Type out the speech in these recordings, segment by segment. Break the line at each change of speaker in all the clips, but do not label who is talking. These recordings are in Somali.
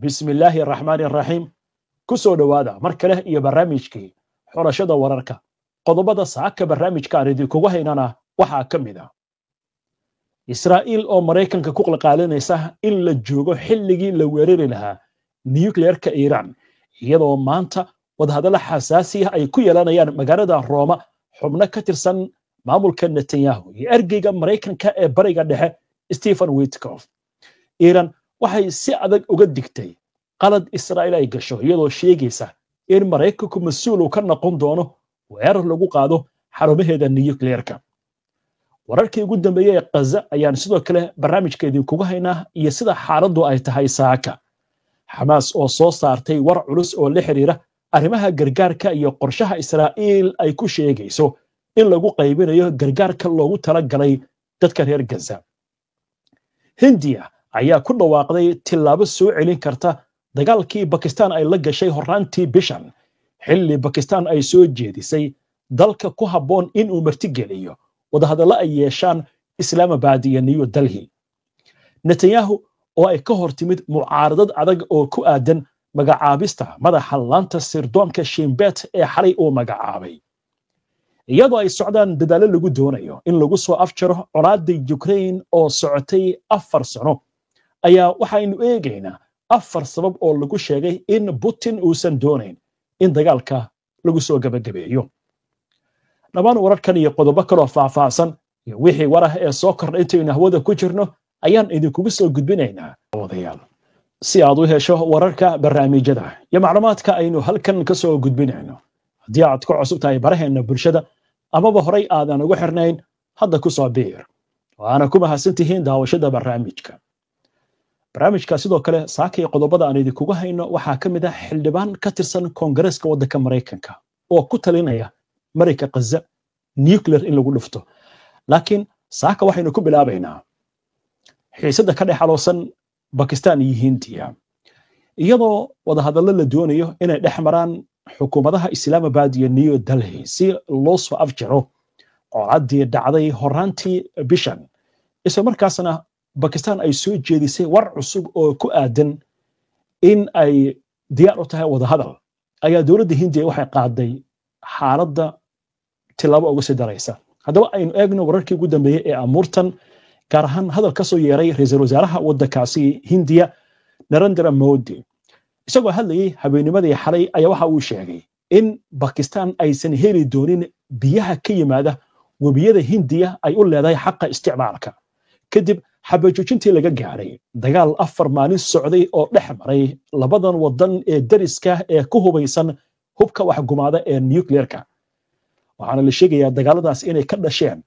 بسم الله الرحمن الرحيم كسو دوادا مركله iyo barnaamijkii xorashada wararka qodobada saaka barnaamijka aridii kugu haynana waxa kamida Israa'iil oo Mareykanka ku qalqaalinaysa in la joogo xilligii la weerari lahaa nuclear-ka Iran iyadoo maanta wadahadal xasaasi ah ay ku yeelanayaan magaalada Roma xubno ka tirsan maamulka Netanyahu iyo ergeyga Mareykanka ee bariga dhexe Stephen Witkoff Iran waxay si adag uga digtay qalad Israa'iil ay gasho iyadoo sheegaysa in Mareykanku mas'uul ka noqon doono weerar lagu qaado xarumaheeda nuclear-ka wararkii ugu dambeeyay Gaza ayaan sidoo kale barnaamijkeedii kugu haynaa iyo sida xaaladdu ay tahay saaka Hamas oo soo saartay war culus oo la xiriira arrimaha gargaarka iyo qorshaha Israa'iil ay ku sheegayso in lagu qaybinayo gargaarka loogu talagalay dadka reer Gaza Hindiya ayaa ku dhawaaqday tilaabo soo celin karta dagaalkii Pakistan ay la gashay horaantii bishan xilli Pakistan ay soo jeedisay dalka ku haboon in uu martigeliyo wadahadalo ay yeeshaan Islamabad iyo New Delhi Netanyahu oo ay ka hortimid mucaaradad adag oo ku aadan magacaabista madaxa laanta sirdoonka Shin Bet ee xalay oo magacaabay iyadoo ay socdaan dadaalo lagu doonayo in lagu soo afjaro colaadda Ukraine oo socotay 4 sano ayaa waxaynu eegaynaa 4 sabab oo lagu sheegay in Putin uusan doonayn in dagaalka lagu soo gabagabeeyo dhammaan wararkan iyo qodobo kale oo faahfaahsan iyo wixii warah ee soo kordhay intaynu hawada ku jirno ayaan idinkugu soo gudbinaynaa wadayaal si aad u hesho wararka barnaamijyada iyo macluumaadka aynu halkan ka soo gudbinayno haddii aad ku cusub tahay baraheena bulshada amaba horay aadan ugu xirnayn hadda ku soo biir waana ku mahadsantihiin daawashada barnaamijka sidoo kale saakay qodobada aan idinkugu hayno waxaa ka mid ah xildhibaan ka tirsan Koongareeska waddanka Mareykanka oo ku talinaya Mareyka Gaza nuclear in lagu dhufto laakiin saaka waxaynu ku bilaabaynaa xiisada ka dhaxaloosan Pakistan iyo Hindiya iyadoo wadahadalo la doonayo inay dhexmaraan xukuumadaha Islamabad iyo New Delhi si loo soo afjaro colaadii dhacday horaantii bishan isla markaasna Pakistan ay soo jeedisay war cusub oo ku aadan in ay diyaar u tahay wadahadal ayaa dawladda Hindiya waxay qaaday xaaladda tilaabo uga sii daraysa haddaba aynu eegno wararkii ugu dambeeyay ee amuurtan gaar ahaan hadal ka soo yeeray ra'iisul wasaaraha waddankaasi Hindiya Narendra Modi isagoo hadlayay habeennimadii xalay ayaa waxa uu sheegay in Pakistan aysan heli doonin biyaha ka yimaada wabiyada Hindiya ay u leedahay xaqa isticmaalka kadib xabajoojintii laga gaaray dagaal 4 maalin socday oo dhex maray labadan wadan ee dariska ee ku hubaysan hubka wax gumaada ee nuclear-ka waxaana la sheegayaa dagaaladaas inay ka dhasheen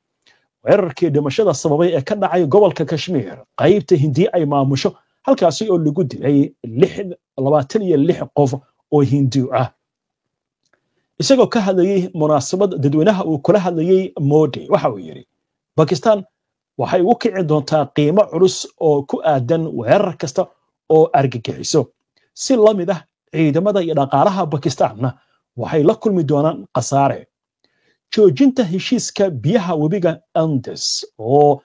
weerarkii dhimashada sababay ee ka dhacay gobolka Kashmir qaybta Hindiya ay maamusho halkaasi oo lagu dilay 26 qof oo Hindu ah isagoo ka hadlayay munaasabad dadweynaha uu kula hadlayay Modi waxa uu yiri Pakistan waxay u kici doontaa qiimo culus oo ku aadan weerar kasta oo argagixiso si la mid ah ciidamada iyo dhaqaalaha Pakistanna waxay la kulmi doonaan qasaare joojinta heshiiska biyaha webiga Indus oo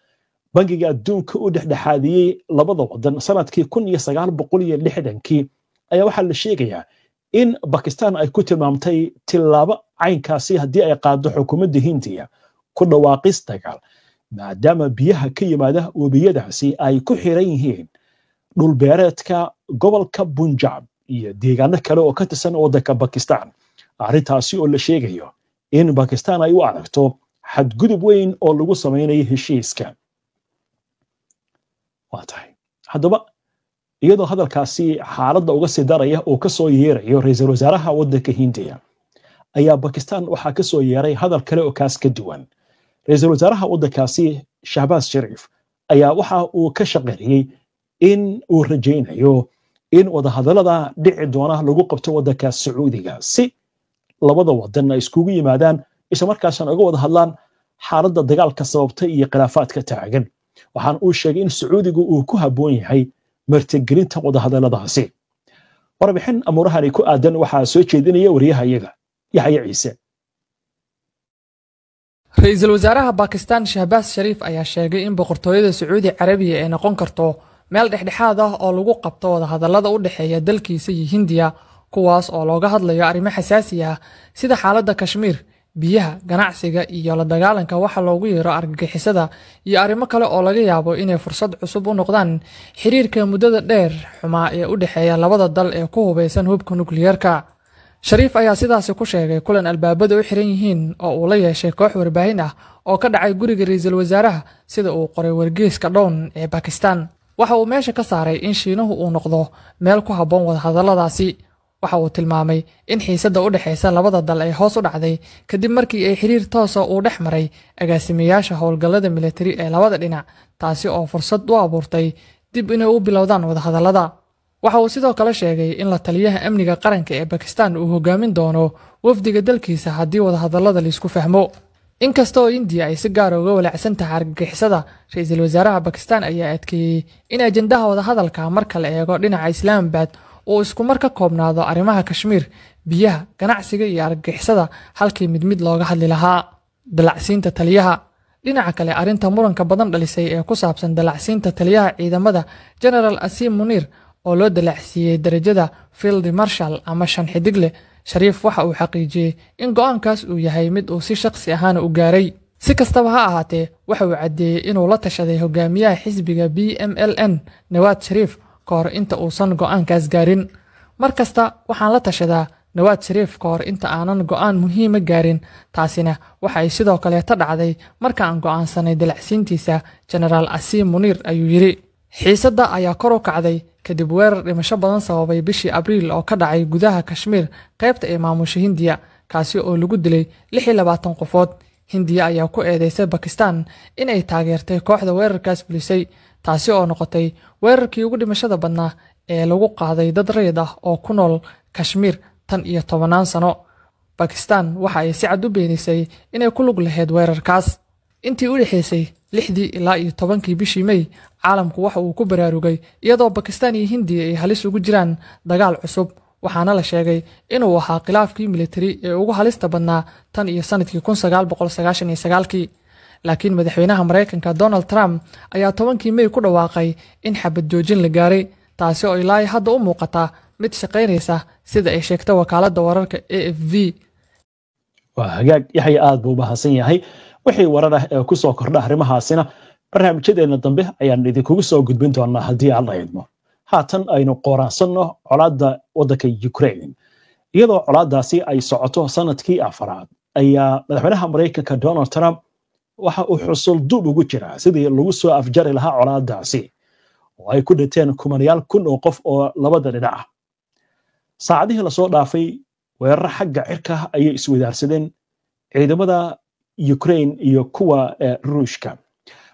bangiga adduunka u dhexdhexaadiyay labada wadan sanadkii 1960kii ayaa waxa la sheegayaa in Pakistan ay ku tilmaamtay tilaabo caynkaasi haddii ay qaado xukuumadda Hindiya ku dhawaaqis dagaal maadaama biyaha ka yimaada webiyadaasi ay ku xiran yihiin dhul beereedka gobolka Punjab iyo deegaano kale oo ka tirsan waddanka Pakistan arrintaasi oo la sheegayo in Pakistan ay u aragto xadgudub weyn oo lagu sameeyay heshiiska haddaba iyadoo hadalkaasi xaaladda uga sii daraya oo ka soo yeerayo ra'iisul wasaaraha waddanka Hindiya ayaa Pakistan waxa ka soo yeeray hadal kale oo kaas ka duwan ra'iisul wasaaraha waddankaasi Shahbaz Sharif ayaa waxa uu ka shaqeeyay in uu rajaynayo in wadahadalada dhici doona lagu qabto waddanka Sacuudiga si labada wadan ay iskugu yimaadaan isla markaasna uga wada hadlaan xaaladda dagaalka sababtay iyo khilaafaadka taagan waxaan uu sheegay in Sacuudigu uu ku haboon yahay martigelinta wadahadaladaasi warbixin amurahan ku aadan waxa soo jeedinaya wariyaha iyaga Yaxya Ciise
ra'iisul wasaaraha Pakistan Shahbaz Sharif ayaa sheegay in boqortooyada Sacuudi Carabiya ay noqon karto meel dhexdhexaad ah oo lagu qabto wada hadallada u dhaxeeya dalkiisa iyo Hindiya kuwaas oo looga hadlayo arrimo xasaasi ah sida xaaladda Kashmir, biyaha, ganacsiga iyo la dagaalanka waxa loogu yeero argagixisada iyo arrimo kale oo laga yaabo inay fursad cusub u noqdaan xiriirka muddada dheer xumaa ee u dhaxeeya labada dal ee ku hubeysan hubka nukliyeerka. Shariif ayaa sidaasi ku sheegay kulan albaabada u xiran yihiin oo uu la yeeshay koox warbaahin ah oo ka dhacay guriga ra'iisul wasaaraha sida uu qoray wargeyska Dawn ee Pakistan. Waxa uu meesha ka saaray in Shiinuhu uu noqdo meel ku habboon wada hadalladaasi. Waxa uu tilmaamay in xiisadda u dhaxaysa labada dal ay hoos u dhacday kadib markii ay xiriir toos ah u dhex maray agaasimayaasha howlgallada militari ee labada dhinac, taasi oo fursad u abuurtay dib inay u bilowdaan wada hadallada. Waxa uu sidoo kale sheegay in la taliyaha amniga qaranka ee Pakistan uu hogaamin doono wafdiga dalkiisa haddii wada hadallada la isku fahmo. Inkastoo India ay si gaar ah uga walacsan tahay argagixisada, ra'iisul wasaaraha Pakistan ayaa adkeeyay in ajandaha wada hadalka marka la eego dhinaca Islamabad oo isku mar ka koobnaado arrimaha Kashmir, biyaha, ganacsiga iyo argagixisada halkii mid looga hadli lahaa. Dalacsiinta taliyaha. Dhinaca kale, arrinta muranka badan dhalisay ee ku saabsan dalacsiinta taliyaha ciidamada General Asim Munir oo loo dalacsiiyay darajada Field Marshal ama shan xidigle. Shariif waxa uu xaqiijiyay in go'aankaas uu yahay mid uu si shakhsi ahaan u gaaray. Si kastaba ha ahaatee, waxa uu cadeeyay inuu la tashaday hogaamiyaha xisbiga BMLN Nawaz Sharif kahor inta uusan go'aankaas gaarin. Markasta waxaan la tashadaa Nawaz Sharif kahor inta aanan go'aan muhiim ah gaarin. Taasina waxa ay sidoo kale ta dhacday marka aan go'aansanay dalacsiintiisa General Asim Munir ayuu yiri. Xiisadda ayaa kor u kacday kadib weerar dhimasho badan sababay bishii Abriil oo ka dhacay gudaha Kashmir, qaybta ee maamusha Hindiya, kaasi oo lagu dilay 26 qofood. Hindiya ayaa ku eedeysay Pakistan in ay taageertay kooxda weerarkaas fulisay, taasi oo noqotay weerarkii ugu dhimashada badnaa ee lagu qaaday dad rayid ah oo ku nool Kashmir tan iyo 10 sano. Pakistan waxa ay si cad u beenisay inay ku lug lahayd weerarkaas. Intii u dhaxaysay 6 ilaa 10 bishii May, caalamku waxa uu ku baraarugay iyadoo Pakistan iyo Hindiya ay halis ugu jiraan dagaal cusub, waxaana la sheegay inuu ahaa khilaafkii militari ee ugu halista badnaa tan iyo sanadkii 1999. Laakiin madaxweynaha Mareykanka Donald Trump ayaa 10 May ku dhawaaqay in xabad joojin la gaaray, taasi oo ilaa hadda u muuqata mid shaqeynaysa sida ay sheegtay wakaaladda wararka AFP.
waa hagaag Yaxya aad buu bahsan yahay. wixii warar ah ee ku soo kordha arrimahaasina barnaamijyadeena dambe ayaan idinkugu soo gudbin doonaa haddii aan la idmo. haatan aynu qoraansanno colaadda waddanka Ukraine. iyadoo colaaddaasi ay socoto sanadkii afaraad ayaa madaxweynaha Mareykanka Donald Trump waxa uu xusul duub ugu jiraa sidii lagu soo afjari lahaa colaaddaasi oo ay ku dhinteen kumanayaal kun oo qof oo labada dhinac ah. saacadihii la soo dhaafay weerar xagga cirka ayay iswadaarsadeen ciidamada Ukraine iyo kuwa Ruushka.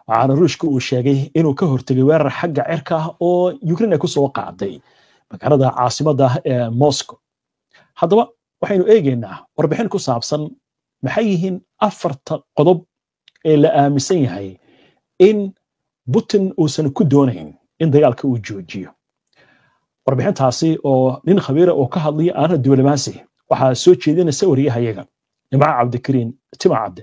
waxaana Ruushka uu sheegay inuu ka hortagay weerar xagga cirka ah oo Ukraine ay ku soo qaaday magaalada caasimadda ee Moscow. haddaba waxaynu eegaynaa warbixin ku saabsan maxay yihiin 4 qodob ee la aaminsan yahay in Putin uusan ku doonayn in dagaalka uu joojiyo. warbixintaasi oo nin khabiir ah oo ka hadlaya aanad diblomaasi waxaa soo jeedinaysa wariyahayaga Nimca Cabdikariin Timacade.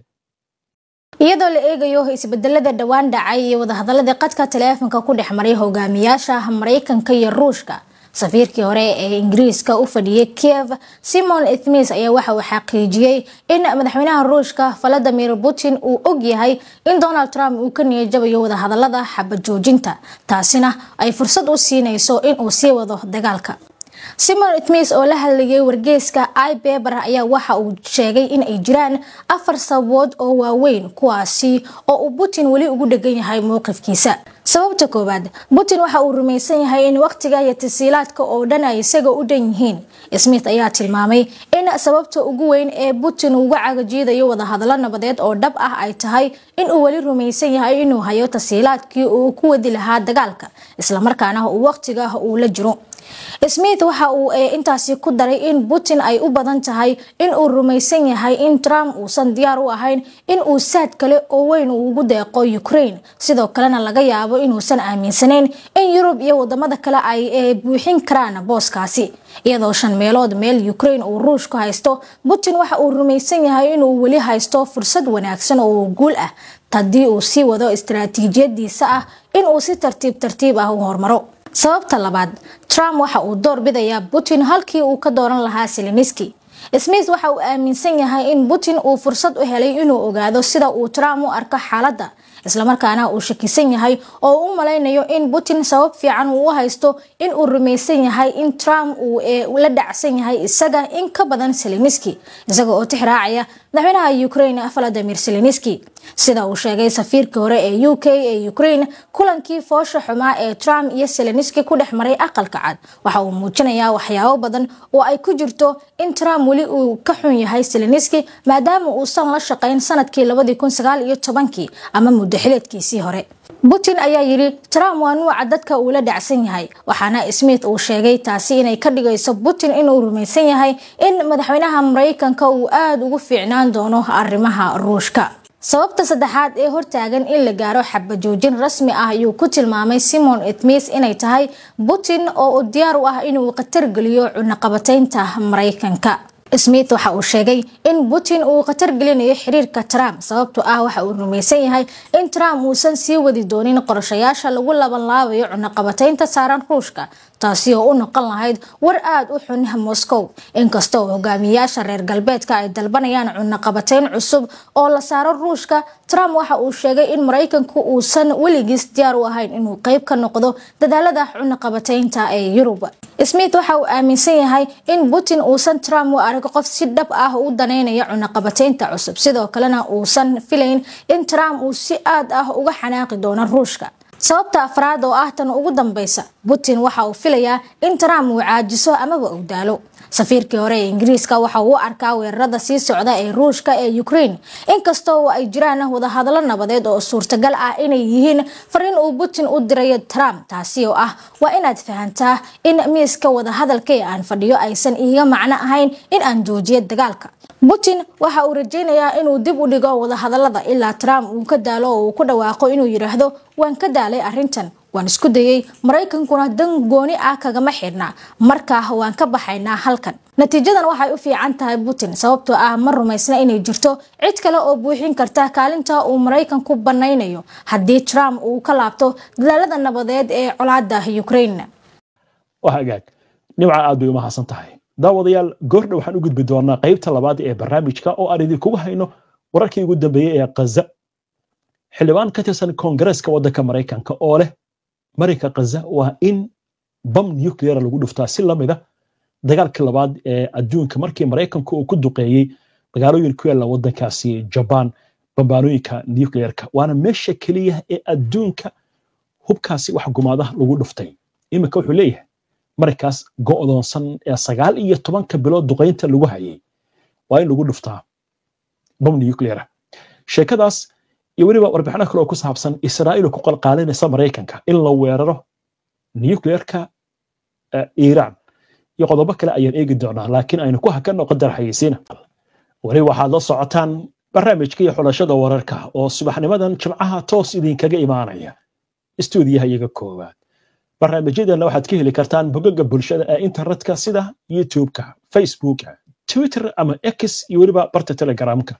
iyadoo la eegayo isbedelada dhawaan dhacay iyo wada hadallada qadka taleefanka ku dhex maray hogaamiyaasha Mareykanka iyo Ruushka, safiirkii hore ee Ingiriiska u fadhiyay Kiev Simon Ethmes ayaa waxa uu xaqiijiyay in madaxweynaha Ruushka Vladimir Putin uu og yahay in Donald Trump uu ka niyajabayo wada hadallada xabad joojinta, taasina ay fursad u siinayso in uu sii wado dagaalka. Simon Ethmes oo la hadlayay wargeyska iPaper ayaa waxa uu sheegay in ay jiraan 4 sababood oo waaweyn kuwaasi oo uu Putin wali ugu dhagan yahay mowqifkiisa. sababta koobaad, Putin waxa uu rumaysan yahay in waqtiga iyo tasiilaadka oo dhan ay isaga u dhan yihiin. Smith ayaa tilmaamay in sababta ugu weyn ee Putin uga cagajiidayo wada hadallo nabadeed oo dhab ah ay tahay in uu wali rumaysan yahay inuu hayo tasiilaadkii uu ku wadi lahaa dagaalka, isla markaana uu waqtiga uu la jiro. Smith waxa uu intaasi ku daray in Putin ay u badan tahay in uu rumaysan yahay in Trump uusan diyaar u ahayn in uu saad kale oo weyn ugu deeqo Ukraine, sidoo kalena laga yaabo inuusan aaminsanayn in Yurub iyo wadamada kale ay buuxin karaan booskaasi. iyadoo 5 meelood meel Ukraine uu Ruushku haysto, Putin waxa uu rumaysan yahay inuu wali haysto fursad wanaagsan oo guul ah, haddii uu sii wado istiraatiijiyadiisa ah in uu si tartiib ah u hormaro. sababta labaad, Trump waxa uu door bidayaa Putin halkii uu ka dooran lahaa Zelensky. Smith waxa uu aaminsan yahay in Putin uu fursad u helay inuu ogaado sida uu Trump u arko xaaladda, isla markaana uu shakisan yahay oo u malaynayo in Putin sabab fiican uu haysto in uu rumaysan yahay in Trump uu la dhacsan yahay isaga in ka badan Zelensky, isaga oo tixraacaya madaxweynaha Ukraine Volodymyr Zelensky. sida uu sheegay safiirka hore ee UK ee Ukraine, kulankii foosha xumaa ee Trump iyo Zelensky ku dhex maray aqalka cad waxa uu muujinayaa waxyaabo badan oo ay ku jirto in Trump wali uu ka xun yahay Zelensky maadaama uu san la shaqeyn sanadkii 2019 ama muddo xileedkiisii hore. Putin ayaa yiri Trump waa nuuca dadka uu la dhacsan yahay, waxaana Smith uu sheegay taasi inay ka dhigayso Putin inuu rumaysan yahay in madaxweynaha Mareykanka uu aad ugu fiicnaan doono arrimaha Ruushka. sababta saddexaad ee hortaagan in la gaaro xabajoojin rasmi ah ayuu ku tilmaamay Simon Smith inay tahay Putin oo diyaar u ah inuu qatar geliyo cunaqabataynta Mareykanka. Smith waxa uu sheegay in Putin uu qatar gelinayo xiriirka Trump sababtoo ah waxa uu rumaysan yahay in Trump uusan sii wadi doonin qorshayaasha lagu laabayo cunaqabataynta saaran Ruushka, taasi oo u noqon lahayd war aad u xun Moscow. inkastoo hogaamiyaasha reer galbeedka ay dalbanayaan cunaqabatayn cusub oo la saaro Ruushka, Trump waxa uu sheegay in Mareykanku uusan weligiis diyaar u ahayn inuu qayb ka noqdo dadaalada cunaqabataynta ee Yurub. Smith waxa uu aaminsan yahay in Putin uusan Trump u arag qof si dhab ah u daneynaya cunaqabataynta cusub, sidoo kalena uusan filayn in Trump uu si aad ah uga xanaaqi doono Ruushka. sababta afraad oo ah tan ugu dambaysa, Putin waxa uu filayaa in Trump uu caajiso ama uu daalo. safiirkii hore ee Ingiriiska waxa uu arkaa weerarada sii socda ee Ruushka ee Ukraine, inkastoo ay jiraan wada hadallo nabadeed oo suurtagal ah inay yihiin fariin uu Putin u diray Trump, taasi oo ah waa inaad fahantaa in miiska wada hadalka aan fadhiyo aysan iiga macno ahayn in aan joojiyo dagaalka. Putin waxa uu rajaynayaa inuu dib u dhigo wada hadallada ilaa Trump uu ka daalo oo uu ku dhawaaqo inuu yiraahdo waan ka daalay arrintan, waan isku dayay, Mareykankuna dan gooni ah kagama xirna, markaa waan ka baxaynaa halkan. natiijadan waxay u fiican tahay Putin sababtoo ah ma rumaysna inay jirto cid kale oo buuxin karta kaalinta uu Mareykanku banaynayo haddii Trump uu ka laabto dadaalada nabadeed ee colaadda Ukraine.
وهاجاك نبع عادو ما حسن تحي daawadayaal goordhow waxaan u gudbi doonaa qaybta labaad ee barnaamijka oo aan idinku hayno wararkii ugu dambeeyay ee Gaza. xildhibaan ka tirsan Koongareeska waddanka Mareykanka oo leh Mareyka Gaza waa in bam nuclear lagu dhuftaa si lamid ah dagaalkii labaad ee adduunka markii Mareykanku uu ku duqeeyay magaalooyin ku yaala waddankaasi Japan bambaanooyinka nuclearka, waana meesha kaliya ee adduunka hubkaasi wax gumaadaha lagu dhuftay. imika wuxuu leeyahay markaas go'doonsan ee 19 bilood duqeynta lagu hayay waa in lagu dhuftaa bam nuclear. sheekadaas iyo waliba warbixino kale oo ku saabsan Israa'iil ku qalqaalinaysa Mareykanka in la weeraro nuclearka Iran iyo qodobo kale ayaan eegi doonaa, laakiin aynu ku hakano qadar xayisiina. wali waxaad la socotaan barnaamijkii xulashada wararka oo subaxnimadan Jimcaha toos idinkaga imaanaya istuudiyaha iyaga koowaad. barnaamijyadeena waxaad ka heli kartaan bogagga bulshada ee internetka sida YouTube-ka, Facebook-ka, Twitter ama X iyo waliba barta Telegram-ka.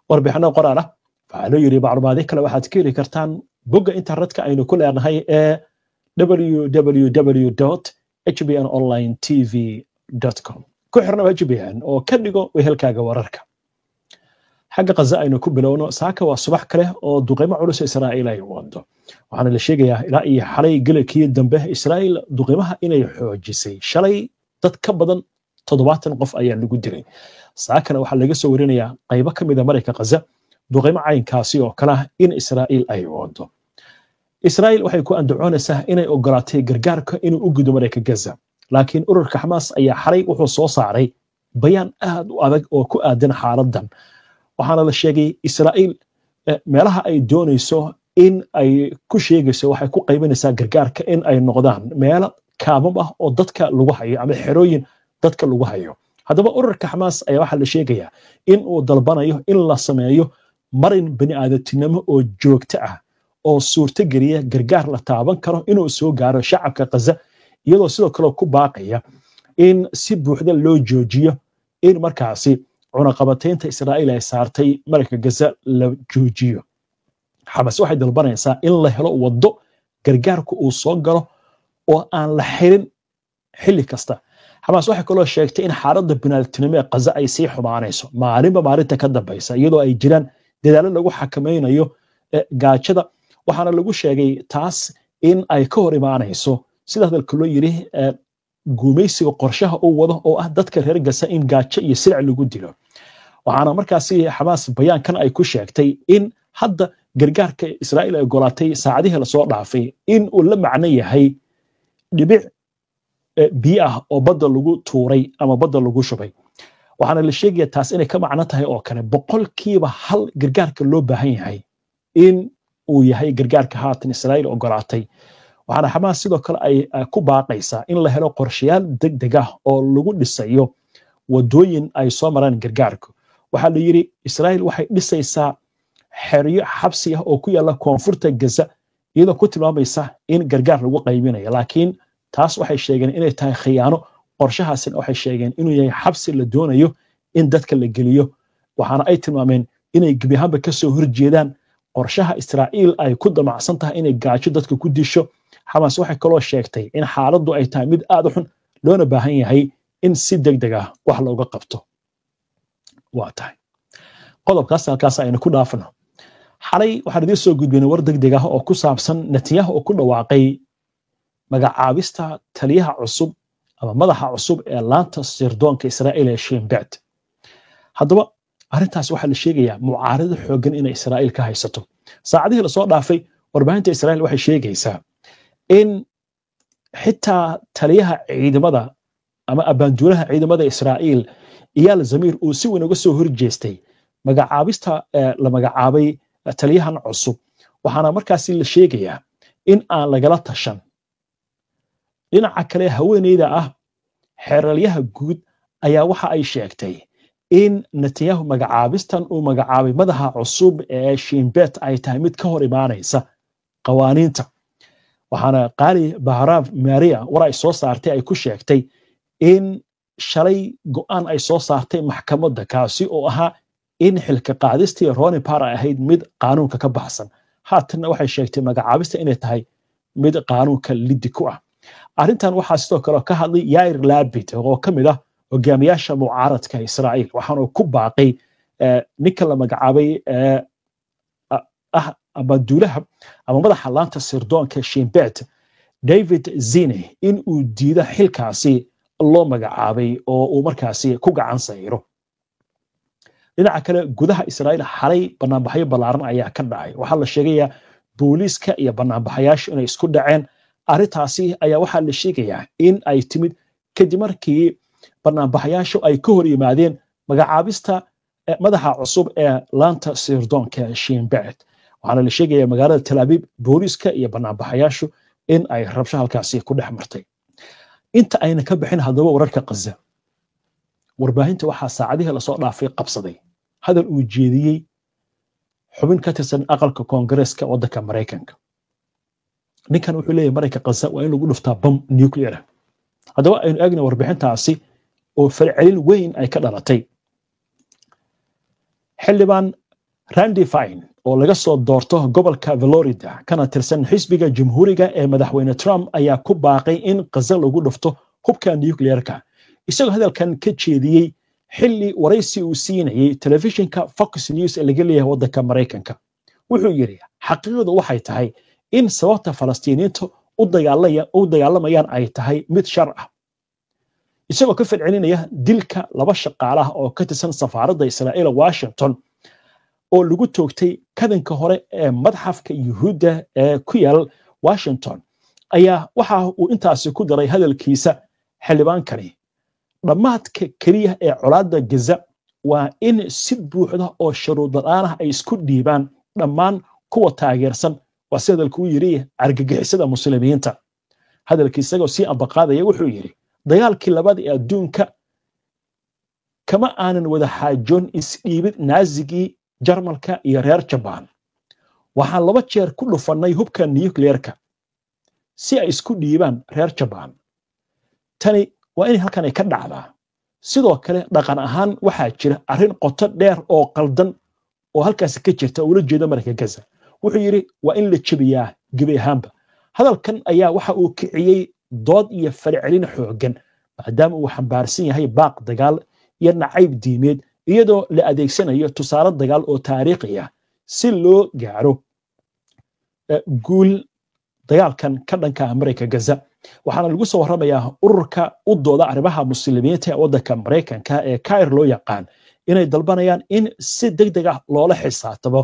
warbixino qoraal ah waxaa loo yiri macluumaadyo kale waxaad ka heli kartaan bogga internetka aynu ku leenahay ee www.hbnonlinetv.com. ku xirnaa HBN oo ka dhigo wehelkaaga wararka. xagga Gaza aynu ku bilowno. saaka waa subax kale oo duqeymo culus Israa'iil ay wado, waxaana la sheegayaa ilaa iyo xalay galabkii dambe Israa'iil duqeymaha inay xoojisay. shalay dad ka badan 70 qof ayaa lagu dilay. saakana waxaa laga soo warinayaa qaybo ka mid ah Mareyka Gaza duqeymo caynkaasi oo kala in Israa'iil ay wado. Israa'iil waxay ku andacoonaysaa inay ogolaatay gargaarka inuu u gudo Mareyka Gaza, laakiin ururka Xamaas ayaa xalay wuxuu soo saaray bayaan aad u adag oo ku aadan xaaladdan. waxaana la sheegay Israa'iil meelaha ay doonayso in ay ku sheegayso waxay ku qaybinaysaa gargaarka in ay noqdaan meelo kaamam ah oo dadka lagu hayo ama xerooyin dadka lagu hayo. haddaba ururka Xamaas ayaa waxa la sheegayaa in uu dalbanayo in la sameeyo marin bini'aadantinimo oo joogto ah oo suurto geliya gargaar la taaban karo inuu soo gaaro shacabka Gaza, iyadoo sidoo kale ku baaqaya in si buuxda loo joojiyo in markaasi cunaqabataynta Israa'iil ay saartay Mareyka Gaza la joojiyo. xamaas waxay dalbanaysaa in la helo waddo gargaarku uu soo galo oo aan la xirin xilli kasta xamaas waxay kaloo sheegtay in xaaladda bini'aadantinimo ee Gaza ay sii xumaanayso maalinba maalinta ka dambaysa iyadoo ay jiraan dadaallo lagu xakameynayo gaajada waxaana lagu sheegay taas in ay ka hor imaanayso sida hadalka loo yiri guumaysiga qorshaha uu wado oo ah dadka reer Gaza in gaajo iyo silic lagu dilo waxaana markaasi xamaas bayaankan ay ku sheegtay in hadda gargaarka Israa'iil ay golaatay saacadihii la soo dhaafay in uu la macno yahay dhibic biyo ah oo badda lagu tuuray ama badda lagu shubay waxaana la sheegayaa taas inay ka macno tahay oo kale 100% gargaarka loo baahan yahay in uu yahay gargaarka haatan Israa'iil ogolaatay waxaana xamaas sidoo kale ay ku baaqaysaa in la helo qorshayaal degdeg ah oo lagu dhisayo wadooyin ay soo maraan gargaarku waxaa la yiri Israa'iil waxay dhisaysaa xeryo xabsi ah oo ku yaala koonfurta Gaza iyadoo ku tilmaamaysa in gargaar lagu qaybinayo laakiin taas waxay sheegeen inay tahay khiyaano qorshahaasina waxay sheegeen inuu yahay xabsi la doonayo in dadka la geliyo waxaana ay tilmaameen inay gebi ahaanba ka soo horjeedaan qorshaha Israa'iil ay ku damacsan tahay inay gaajo dadka ku disho xamaas waxay kaloo sheegtay in xaaladdu ay tahay mid aad u xun loona baahan yahay in si degdeg ah wax looga qabto waa tahay qodobkaas halkaas aynu ku dhaafno xalay waxaan idiin soo gudbinay war degdeg ah oo ku saabsan Netanyahu oo ku dhawaaqay magacaabista taliyaha cusub ama madaxa cusub ee laanta sirdoonka Israa'iil ee Shin Bet haddaba arrintaas waxaa la sheegayaa mucaarado xooggan inay Israa'iil ka haysato saacadihii la soo dhaafay warbaahinta Israa'iil waxay sheegaysaa in xitaa taliyaha ciidamada ama abaanduulaha ciidamada Israa'iil Eyal Zamir uu si weyn uga soo horjeestay magacaabista la magacaabay taliyahan cusub waxaana markaasi la sheegayaa in aan lagala tashan dhinaca kale haweeneyda ah xeeralyaha guud ayaa waxa ay sheegtay in Netanyahu magacaabistan uu magacaabay madaxa cusub ee Shin Bet ay tahay mid ka hor imaanaysa qawaaniinta waxaana qaali Bahrav Maria war ay soo saartay ay ku sheegtay in shalay go'aan ay soo saartay maxkamadda kaasi oo ahaa in xilka qaadistii Ronnie Parr ahayd mid qaanuunka ka baxsan haatan waxay sheegtay magacaabista inay tahay mid qaanuunka liddi ku ah arrintan waxaa sidoo kale ka hadlay Yair Lapid oo ka mid ah hogaamiyaasha mucaaradka Israa'iil waxaana ku baaqay ninka la magacaabay abaanduulaha ama madaxa laanta sirdoonka Shin Bet David Zine in uu diido xilkaasi loo magacaabay oo uu markaasi ku gacan sayro dhinaca kale gudaha Israa'iil xalay banaanbaxyo ballaaran ayaa ka dhacay waxaa la sheegayaa booliiska iyo banaanbaxayaashu inay isku dhaceen arrintaasi ayaa waxaa la sheegayaa in ay timid kadib markii banaanbaxayaashu ay ka hor yimaadeen magacaabista madaxa cusub ee laanta sirdoonka Shin Bet waxaana la sheegayaa magaalada Tel Aviv booliiska iyo banaanbaxayaashu in ay rabsho halkaasi ku dhex martay inta ayna ka bixin haddaba wararka Gaza warbaahinta waxaa saacadihii la soo dhaafay qabsaday hadal uu jeediyey xubin ka tirsan aqalka koongareeska waddanka Mareykanka ninkan wuxuu leeyahay Mareykanka Gaza waa in lagu dhuftaa bam nuclear haddaba aynu eegno warbixintaasi oo falcelin weyn ay ka dhalatay xildhibaan Randy Fine oo laga soo doorto gobolka Florida kana tirsan xisbiga jamhuuriga ee madaxweyne Trump ayaa ku baaqay in Gaza lagu dhufto hubka nuclearka isagoo hadalkan ka jeediyey xilli waraysi uu siinayay telefishinka Fox News ee laga leeyahay waddanka Mareykanka wuxuu yiri xaqiiqadu waxay tahay in sababta Falastiiniintu u dagaalamayaan ay tahay mid shar ah isagoo ka falcelinaya dilka laba shaqaalaha oo ka tirsan safaaradda Israa'iil Washington oo lagu toogtay kadanka hore ee madxafka Yuhuudda ee ku yaal Washington ayaa waxa uu intaasi ku daray hadalkiisa xildhibaankani dhamaadka kaliya ee colaadda Gaza waa in si buuxda oo shuruud la'aan ah ay isku dhiibaan dhammaan kuwa taageersan waa sida hadalku yiri argagixisada muslimiinta hadalkiisa oo si ambaqaadaya wuxuu yiri dagaalkii labaad ee adduunka kama aanan wada xaajoon isdhiibid naazigii Jarmalka iyo reer Japan waxaan laba jeer ku dhufanay hubka nuclearka si ay isku dhiibaan reer Japan tani waa in halkan ay ka dhacdaa sidoo kale dhaqan ahaan waxaa jira arrin qoto dheer oo qaldan oo halkaas ka jirta oo la jeedo marka Gaza wuxuu yiri waa in la jabiyaa gebi ahaanba hadalkan ayaa waxa uu kiciyey dood iyo falcelin xooggan maadaama uu xambaarsan yahay baaq dagaal iyo nacayb diimeed iyadoo la adeegsanayo tusaale dagaal oo taariikhi ah si loo gaaro guul dagaalkan ka dhanka Mareykanka Gaza waxaana lagu soo waramayaa ururka u dooda arrimaha muslimiinta ee waddanka Mareykanka ee Cairo loo yaqaan inay dalbanayaan in si degdeg ah loola xisaabtamo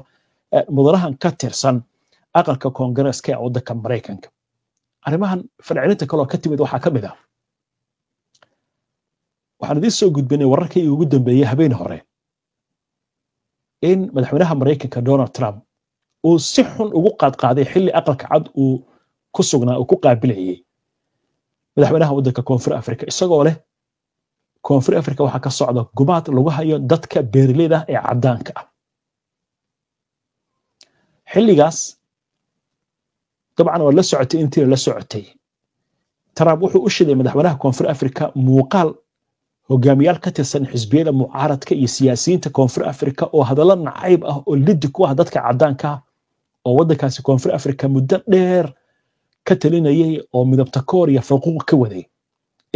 mudanahan ka tirsan aqalka Koongareeska ee waddanka Mareykanka arrimahan falcelinta kale oo ka timid waxaa ka mid ah waxaan idin soo gudbinay wararkii ugu dambeeyay habeen hore in madaxweynaha Mareykanka Donald Trump uu si xun ugu qaadqaaday xilli aqalka cad uu ku sugnaa uu ku qaabilayay madaxweynaha waddanka Koonfur Afrika isagoo leh Koonfur Afrika waxa ka socda gumaad lagu hayo dadka beeraleyda ee cadaanka ah xilligaas dabcan waa la socotay intii la socotay Trump wuxuu u shiday madaxweynaha Koonfur Afrika muuqaal hogaamiyaal ka tirsan xisbiyada mucaaradka iyo siyaasiyiinta Koonfur Afrika oo hadallo nacayb ah oo lidi ku ah dadka cadaanka ah oo waddankaasi Koonfur Afrika muddo dheer ka talinayay oo midabta koor iyo faquuq ka waday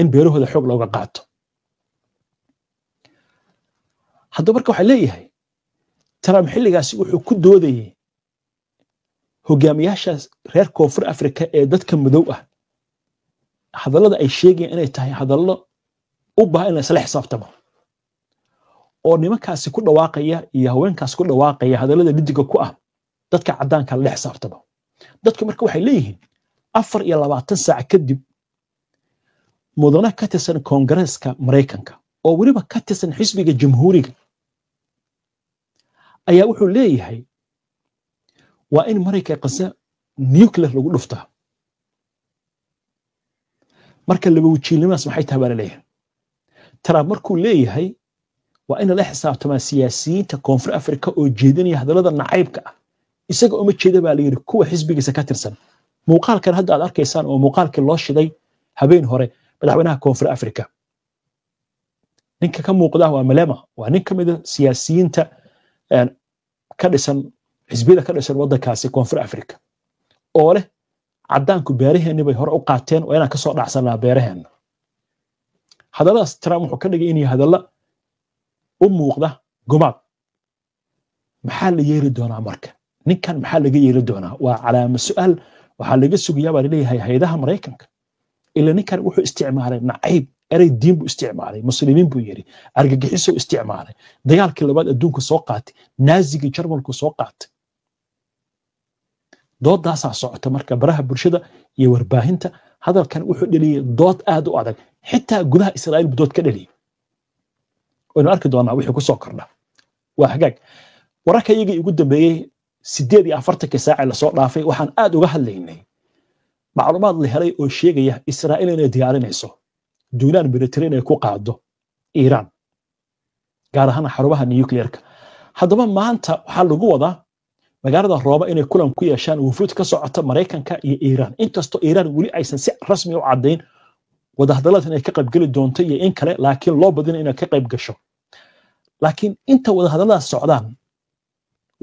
in beerahooda xoog looga qaato hadda marka waxa leeyahay Trump xilligaasi wuxuu ku doodayay hogaamiyaasha reer Koonfur Afrika ee dadka madow ah hadallada ay sheegayaan inay tahay hadallo u baahan in la isla xisaabtamo oo nimankaasi ku dhawaaqaya iyo haweenkaas ku dhawaaqaya hadallada lidiga ku ah dadka cadaanka la xisaabtamo dadku marka waxay leeyihiin 24 saac kadib mudane ka tirsan Koongareeska Mareykanka oo waliba ka tirsan xisbiga jamhuuriga ayaa wuxuu leeyahay waa in Mareykanka qasa nuclear lagu dhuftaa marka laba wajiilnimaas maxay tahay baa leeyahay Trump markuu leeyahay waa in la xisaabtama siyaasiyiinta Koonfur Afrika oo jeedinaya hadallada nacaybka ah isaga uma jeeda baa la yiri kuwa xisbigiisa ka tirsan muuqaalkan hadda aad arkaysaan oo muuqaalkii loo shiday habeen hore madaxweynaha Koonfur Afrika ninka ka muuqda waa Malema waa nin kamid ah siyaasiyiinta ka dhisan xisbiyada ka dhisan waddankaasi Koonfur Afrika oo leh cadaanku beeraheena bay hore u qaateen oo inaan ka soo dhacsanaa beeraheena hadalladaas Trump wuxuu ka dhigay inay hadalla u muuqda gumaad maxaa la yeeri doonaa marka ninkan maxaa laga yeeri doonaa waa calaamad su'aal waxaa laga sugayaa baa leeyahay hay'adaha Mareykanka ila ninkan wuxuu isticmaalay nacayb eray diin buu isticmaalay muslimiin buu yiri argagixiso isticmaalay dagaalkii labaad adduunka soo qaatay naaziga Jarmalku soo qaatay doodaas socota marka baraha bulshada iyo warbaahinta hadalkan wuxuu dhaliyay dood aad u adag xitaa gudaha Israa'iil dood ka dhaliyay oo arki doonaa wixii ku soo kordha waa hagaag wararka iyaga ugu dambeeyay 48 saac la soo dhaafay waxaan aad uga hadlaynay macluumaad la helay oo sheegaya Israa'iil inay diyaarinayso duulaan military inay ku qaado Iran gaar ahaan xarumaha nuclearka haddaba maanta waxaa lagu wadaa magaalada Roma inay kulan ku yeeshaan wufuud ka socota Mareykanka iyo Iran inkastoo Iran wali aysan si rasmi u cadeyn wadahadalada inay ka qayb gali doonto iyo in kale laakiin loo badin inay ka qayb gasho laakiin inta wadahadalada socdaan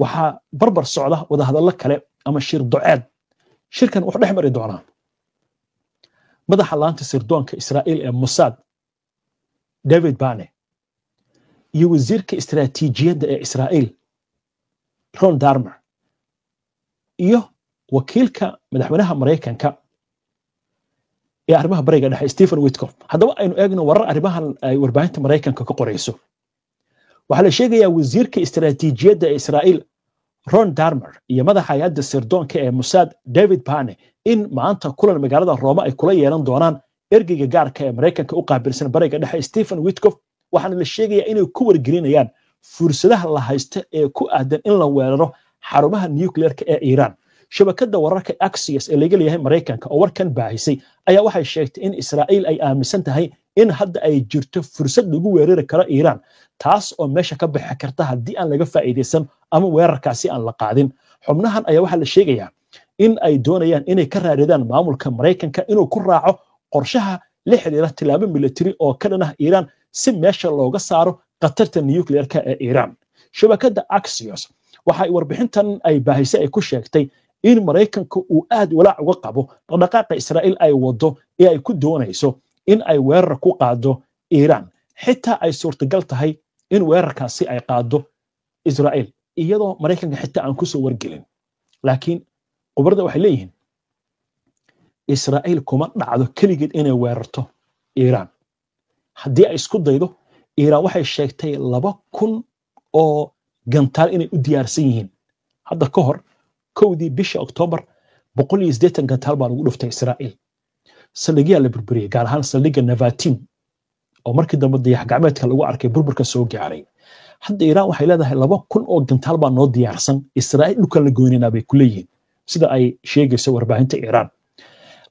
waxa barbar socda wadahadalo kale ama shir duceed shirkan wuxuu dhex mari doonaa madaxa laanta sirdoonka Israa'iil ee Mossad David Bane iyo wasiirka istiraatiijiyadda ee Israa'iil Ron Dermer iyo wakiilka madaxweynaha Mareykanka ee arrimaha bariga dhexe Stephen Witkoff haddaba aynu eegno warar arrimahan ay warbaahinta Mareykanka ka qorayso waxaa la sheegayaa wasiirka istiraatiijiyadda ee Israa'iil Ron Dermer iyo madaxa hay'adda sirdoonka ee Mossad David Bane in maanta kulan magaalada Roma ay kula yeelan doonaan ergeyga gaarka ee Mareykanka u qaabilsan bariga dhexe Stephen Witkoff waxaana la sheegayaa inay ku wargelinayaan fursadaha la haysta ee ku aadan in la weeraro xarumaha nuclearka ee Iran shabakada wararka Axios ee laga leeyahay Mareykanka oo warkan baahisay ayaa waxay sheegtay in Israa'iil ay aaminsan tahay in hadda ay jirto fursad lagu weerari karo Iran taas oo meesha ka bixi karta haddii aan laga faa'iideysan ama weerarkaasi aan la qaadin xubnahan ayaa waxa la sheegayaa in ay doonayaan inay ka raadiyaan maamulka Mareykanka inuu ku raaco qorshaha la xiriira tilaabo military oo ka dhan ah Iran si meesha looga saaro qatarta nuclearka ee Iran shabakada Axios waxay warbixintan ay baahisay ay ku sheegtay in Mareykanka uu aad walaac uga qabo dhaqdhaqaaqa Israa'iil ay wado ee ay ku doonayso in ay weerar ku qaado Iran xitaa ay suurtagal tahay in weerarkaasi ay qaado Israa'iil iyadoo Mareykanka xitaa aan ku soo wargelin laakiin qubarada waxay leeyihiin Israa'iil kuma dhacdo kaligeed inay weerarto Iran haddii ay isku daydo Iran waxay sheegtay 2,000 oo gantaal inay u diyaarsan yihiin hadda ka hor kowdii bisha Oktoobar 180 gantaal baa lagu dhuftay Israa'iil saldhigyaa la burburiyay gaar ahaan saldhigga Navatim oo markii dambe dayax gacmeedka lagu arkay burburka soo gaaray hadda Iran waxay leedahay 2,000 oo gantaal baa noo diyaarsan Israa'iil dhulka la goynina bay ku leeyihiin sida ay sheegayso warbaahinta Iran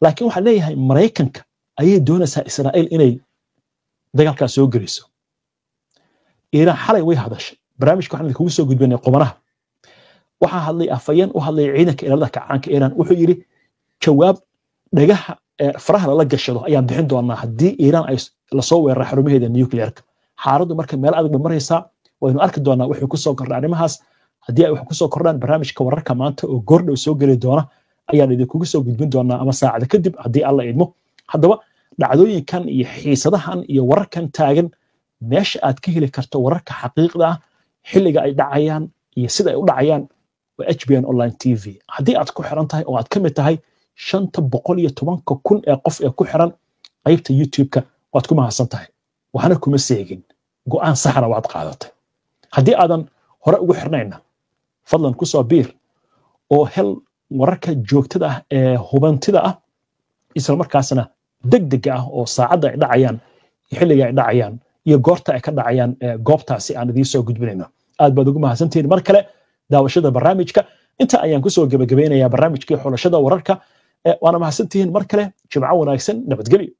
laakiin waxa leeyahay Mareykanka ayay doonaysaa Israa'iil inay dagaalka soo geliso Iran xalay way hadashay barnaamijka waxaan kugu soo gudbinay qomanaha waxa hadlay afayeen u hadlay ciidanka ilaalada kacaanka Iran wuxuu yiri jawaab dhagaha faraha la gashado ayaan bixin doonaa haddii Iran ay la soo weeraro xarumaheeda nuclearka xaaladdu marka meel adag maraysa waynu arki doonaa wixii ku soo kordhay arrimahaas haddii ay wax ku soo kordhaan barnaamijka wararka maanta oo goordhow soo gali doona ayaan idinkugu soo gudbin doonaa ama saacada kadib haddii alla idmo haddaba dhacdooyinkan iyo xiisadahan iyo wararkan taagan meesha aad ka heli karto wararka xaqiiqda ah xilliga ay dhacayaan iyo sida ay u dhacayaan waa HBN Online TV haddii aad ku xiran tahay oo aad ka mid tahay 510,000 ee qof ee ku xiran qaybta YouTube-ka waad ku mahadsan tahay waxna kuma seegin go'aan saxna waad qaadatay haddii aadan hore ugu xirnayna fadlan ku soo biir oo hel wararka joogtada ah ee hubantida ah isla markaasna degdeg ah oo saacada ay dhacayaan xilliga ay dhacayaan iyo goorta ay ka dhacayaan goobtaasi aan idin soo gudbinayno aad baad ugu mahadsantihiin mar kale daawashada barnaamijka inta ayaan ku soo gabagabeynayaa barnaamijkii xulashada wararka waana mahadsantihiin mar kale jimco wanaagsan nabadgelyo